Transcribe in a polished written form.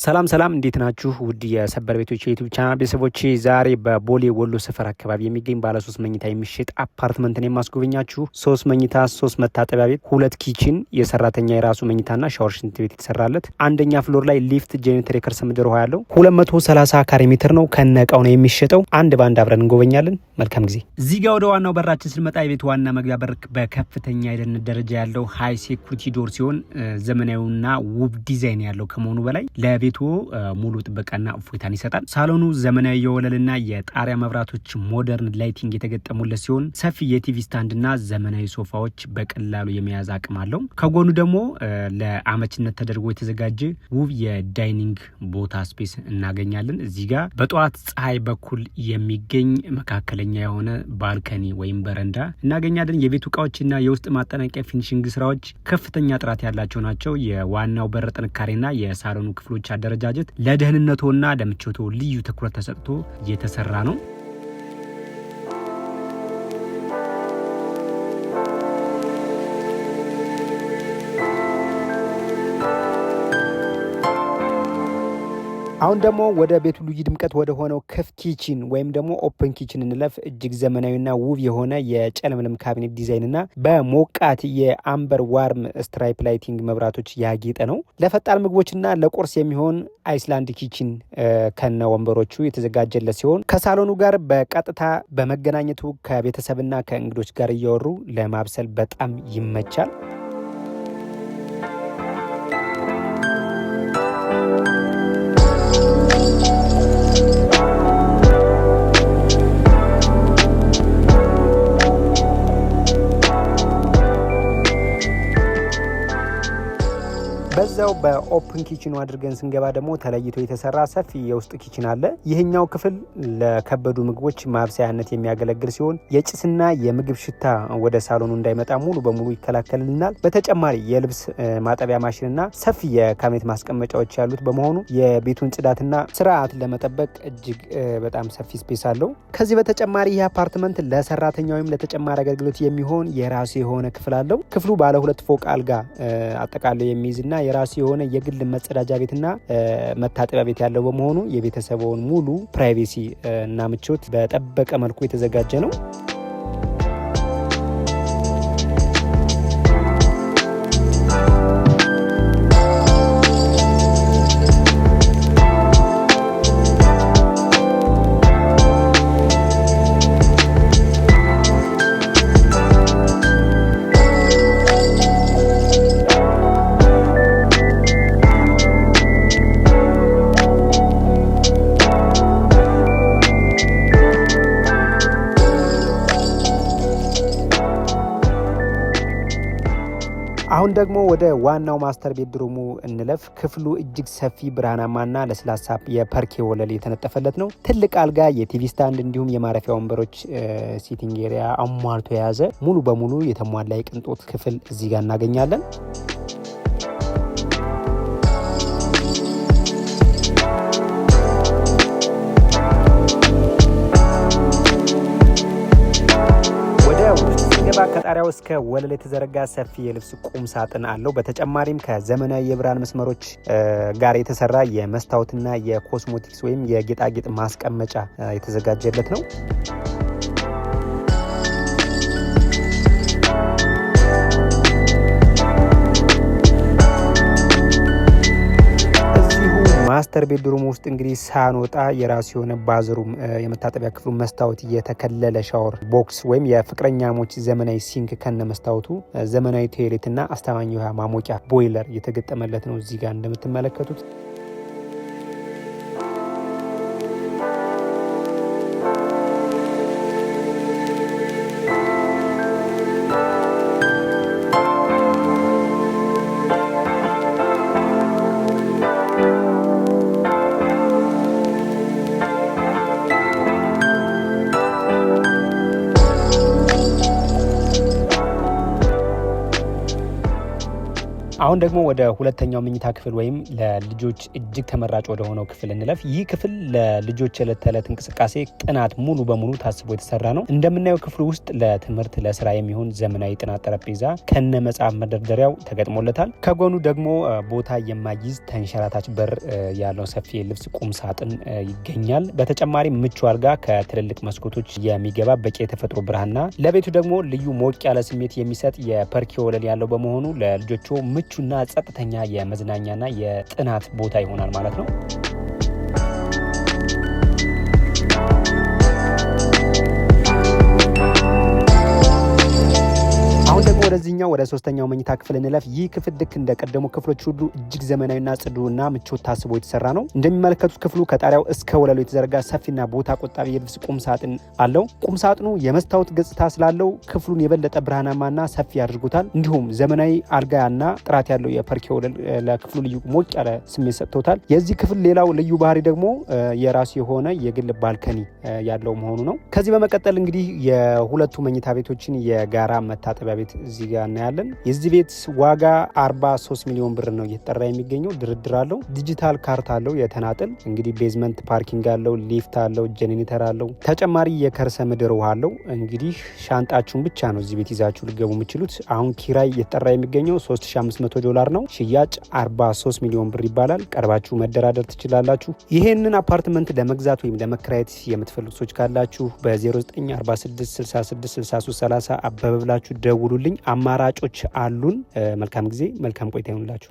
ሰላም እንዴት ናችሁ? ውድ የሰበር ቤቶች የዩቲዩብ ቻናል ቤተሰቦች ዛሬ በቦሌ ወሎ ሰፈር አካባቢ የሚገኝ ባለ 3 መኝታ የሚሸጥ አፓርትመንትን የማስጎበኛችሁ። 3 መኝታ፣ 3 መታጠቢያ ቤት፣ 2 ኪችን፣ የሰራተኛ የራሱ መኝታና ሻወር ሽንት ቤት የተሰራለት፣ አንደኛ ፍሎር ላይ ሊፍት፣ ጄኔሬተር፣ የከርሰ ምድር ውሃ ያለው 230 ካሬ ሜትር ነው። ከነቃው ነው የሚሸጠው። አንድ ባንድ አብረን እንጎበኛለን። መልካም ጊዜ። እዚህ ጋር ወደ ዋናው በራችን ስንመጣ የቤቱ ዋና መግቢያ በር በከፍተኛ የደህንነት ደረጃ ያለው ሃይ ሴኩሪቲ ዶር ሲሆን ዘመናዊና ውብ ዲዛይን ያለው ከመሆኑ በላይ ለቤቱ ሙሉ ጥበቃና እፎይታን ይሰጣል። ሳሎኑ ዘመናዊ የወለልና የጣሪያ መብራቶች ሞደርን ላይቲንግ የተገጠሙለት ሲሆን ሰፊ የቲቪ ስታንድና ዘመናዊ ሶፋዎች በቀላሉ የመያዝ አቅም አለው። ከጎኑ ደግሞ ለአመችነት ተደርጎ የተዘጋጀ ውብ የዳይኒንግ ቦታ ስፔስ እናገኛለን። እዚህ ጋር በጠዋት ፀሐይ በኩል የሚገኝ መካከለኛ የሆነ ባልከኒ ወይም በረንዳ እናገኛለን። የቤቱ እቃዎችና የውስጥ ማጠናቀቂያ ፊኒሽንግ ስራዎች ከፍተኛ ጥራት ያላቸው ናቸው። የዋናው በር ጥንካሬና የሳሎኑ ክፍሎች አደረጃጀት ለደህንነቶና ለምቾቶ ልዩ ትኩረት ተሰጥቶ የተሰራ ነው። አሁን ደግሞ ወደ ቤቱ ልዩ ድምቀት ወደ ሆነው ክፍት ኪችን ወይም ደግሞ ኦፕን ኪችን እንለፍ። እጅግ ዘመናዊና ውብ የሆነ የጨለምለም ካቢኔት ዲዛይንና በሞቃት የአምበር ዋርም ስትራይፕ ላይቲንግ መብራቶች ያጌጠ ነው። ለፈጣን ምግቦችና ለቁርስ የሚሆን አይስላንድ ኪችን ከነ ወንበሮቹ የተዘጋጀለት ሲሆን ከሳሎኑ ጋር በቀጥታ በመገናኘቱ ከቤተሰብና ከእንግዶች ጋር እያወሩ ለማብሰል በጣም ይመቻል። በዛው በኦፕን ኪችኑ አድርገን ስንገባ ደግሞ ተለይቶ የተሰራ ሰፊ የውስጥ ኪችን አለ። ይህኛው ክፍል ለከበዱ ምግቦች ማብሰያነት የሚያገለግል ሲሆን የጭስና የምግብ ሽታ ወደ ሳሎኑ እንዳይመጣ ሙሉ በሙሉ ይከላከልልናል። በተጨማሪ የልብስ ማጠቢያ ማሽንና ሰፊ የካቢኔት ማስቀመጫዎች ያሉት በመሆኑ የቤቱን ጽዳትና ስርዓት ለመጠበቅ እጅግ በጣም ሰፊ ስፔስ አለው። ከዚህ በተጨማሪ ይህ አፓርትመንት ለሰራተኛ ወይም ለተጨማሪ አገልግሎት የሚሆን የራሱ የሆነ ክፍል አለው። ክፍሉ ባለ 2 ፎቅ አልጋ አጠቃላይ የሚይዝና የራሱ የሆነ የግል መጸዳጃ ቤትና መታጠቢያ ቤት ያለው በመሆኑ የቤተሰቡን ሙሉ ፕራይቬሲ እና ምቾት በጠበቀ መልኩ የተዘጋጀ ነው። አሁን ደግሞ ወደ ዋናው ማስተር ቤድሩሙ እንለፍ። ክፍሉ እጅግ ሰፊ ብርሃናማና ለስላሳ የፐርኬ ወለል የተነጠፈለት ነው። ትልቅ አልጋ፣ የቲቪ ስታንድ እንዲሁም የማረፊያ ወንበሮች ሲቲንግ ኤሪያ አሟልቶ የያዘ ሙሉ በሙሉ የተሟላ የቅንጦት ክፍል እዚህ ጋር እናገኛለን። ከጣሪያው እስከ ወለል የተዘረጋ ሰፊ የልብስ ቁም ሳጥን አለው። በተጨማሪም ከዘመናዊ የብርሃን መስመሮች ጋር የተሰራ የመስታወትና የኮስሞቲክስ ወይም የጌጣጌጥ ማስቀመጫ የተዘጋጀለት ነው። ማስተር ቤድሩም ውስጥ እንግዲህ ሳንወጣ የራሱ የሆነ ባዝሩም የመታጠቢያ ክፍሉ መስታወት የተከለለ ሻወር ቦክስ ወይም የፍቅረኛሞች ዘመናዊ ሲንክ ከነ መስታወቱ ዘመናዊ ቶይሌትና አስተማማኝ ውሃ ማሞቂያ ቦይለር የተገጠመለት ነው። እዚህ ጋር እንደምትመለከቱት አሁን ደግሞ ወደ ሁለተኛው መኝታ ክፍል ወይም ለልጆች እጅግ ተመራጭ ወደ ሆነው ክፍል እንለፍ። ይህ ክፍል ለልጆች የዕለት ተዕለት እንቅስቃሴ ጥናት ሙሉ በሙሉ ታስቦ የተሰራ ነው። እንደምናየው ክፍሉ ውስጥ ለትምህርት ለስራ የሚሆን ዘመናዊ ጥናት ጠረጴዛ ከነ መጽሐፍ መደርደሪያው ተገጥሞለታል። ከጎኑ ደግሞ ቦታ የማይዝ ተንሸራታች በር ያለው ሰፊ የልብስ ቁም ሳጥን ይገኛል። በተጨማሪ ምቹ አልጋ ከትልልቅ መስኮቶች የሚገባ በቂ የተፈጥሮ ብርሃንና ለቤቱ ደግሞ ልዩ ሞቅ ያለ ስሜት የሚሰጥ የፐርኬ ወለል ያለው በመሆኑ ለልጆቹ ምቹና ጸጥተኛ የመዝናኛና የጥናት ቦታ ይሆናል ማለት ነው። ወደዚህኛው ወደ ሶስተኛው መኝታ ክፍል እንለፍ። ይህ ክፍል ልክ እንደቀደሙ ክፍሎች ሁሉ እጅግ ዘመናዊና ጽዱና ምቾት ታስቦ የተሰራ ነው። እንደሚመለከቱት ክፍሉ ከጣሪያው እስከ ወለሉ የተዘረጋ ሰፊና ቦታ ቆጣቢ የልብስ ቁም ሳጥን አለው። ቁም ሳጥኑ የመስታወት ገጽታ ስላለው ክፍሉን የበለጠ ብርሃናማና ሰፊ አድርጎታል። እንዲሁም ዘመናዊ አልጋና ጥራት ያለው የፐርኬ ወለል ለክፍሉ ልዩ ሞቅ ያለ ስሜት ሰጥቶታል። የዚህ ክፍል ሌላው ልዩ ባህሪ ደግሞ የራሱ የሆነ የግል ባልከኒ ያለው መሆኑ ነው። ከዚህ በመቀጠል እንግዲህ የሁለቱ መኝታ ቤቶችን የጋራ መታጠቢያ ቤት እዚህ ጋር እናያለን። የዚህ ቤት ዋጋ 43 ሚሊዮን ብር ነው እየተጠራ የሚገኘው። ድርድር አለው። ዲጂታል ካርታ አለው የተናጥል እንግዲህ ቤዝመንት ፓርኪንግ አለው፣ ሊፍት አለው፣ ጀኔሬተር አለው፣ ተጨማሪ የከርሰ ምድር ውሃ አለው። እንግዲህ ሻንጣችሁን ብቻ ነው እዚህ ቤት ይዛችሁ ልገቡ የምችሉት። አሁን ኪራይ እየተጠራ የሚገኘው $3500 ነው። ሽያጭ 43 ሚሊዮን ብር ይባላል። ቀርባችሁ መደራደር ትችላላችሁ። ይሄንን አፓርትመንት ለመግዛት ወይም ለመከራየት የምትፈልጉ ሰዎች ካላችሁ በ0946666330 አበበ ብላችሁ ደውሉልኝ። አማራጮች አሉን። መልካም ጊዜ፣ መልካም ቆይታ ይሁንላችሁ።